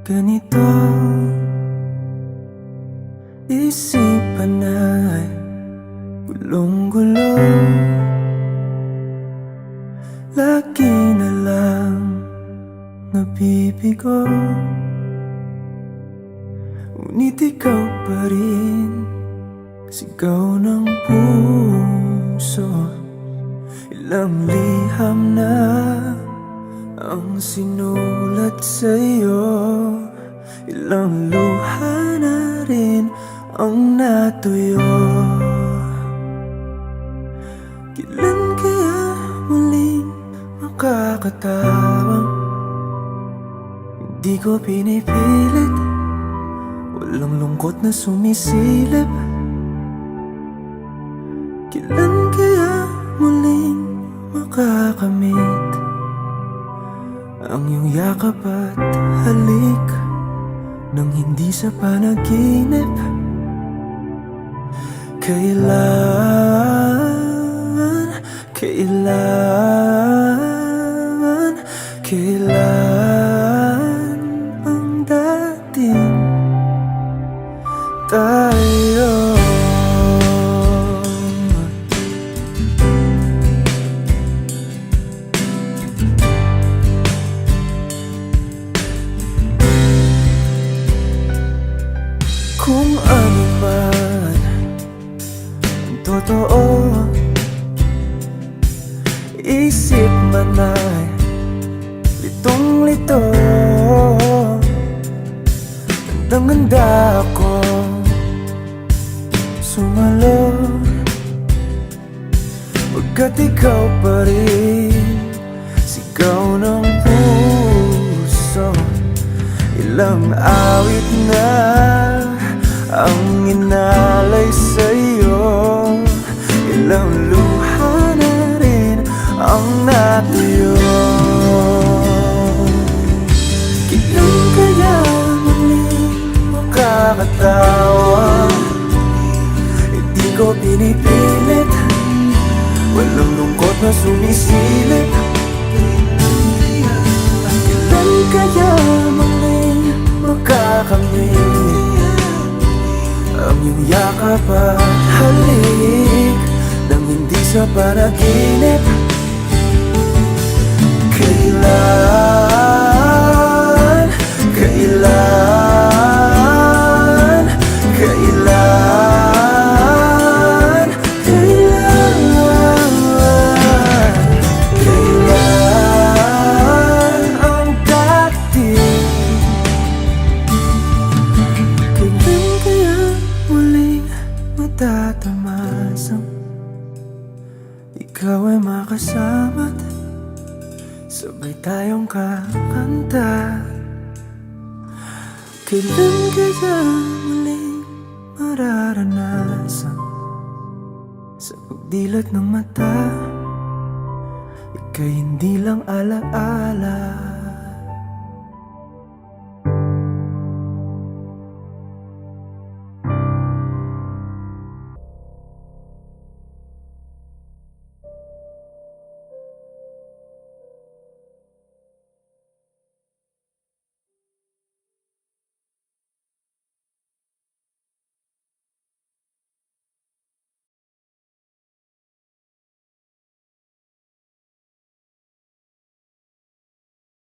ganito, isipan ay gulong-gulo. Lagi na lang nabibigo, ngunit ikaw pa rin sigaw ng puso. Ilang liham na ang sinulat sa'yo, ilang luha na rin ang natuyo. Kailan kaya muling makakatawang hindi ko pinipilit, walang lungkot na sumisilip? Kailan kaya muling makakamit ang iyong yakap at halik nang hindi sa panaginip? Kailan ang dating tayo? Kung ano man ang totoo, isip man ay litong-lito. Handang-handa ako sumalo, pagkat ikaw pa rin sigaw ng puso. Ilang awit na ang inalay sa'yo, ilang luha na rin ang natuyo. Kailan kaya muling makakatawa? Hindi ko pinipilit, walang lungkot na sumisilip. Kailan kaya muling makakamit ang iyong yakap at halik nang hindi sa panaginip? Kailan, kailan, kailan, kailan, kailan ang dating? Kailan kaya muling matatamasang ikaw ay makasama't sabay tayong kakanta? Kailan kaya muling mararanasan sa pagdilat ng mata ika'y hindi lang alaala?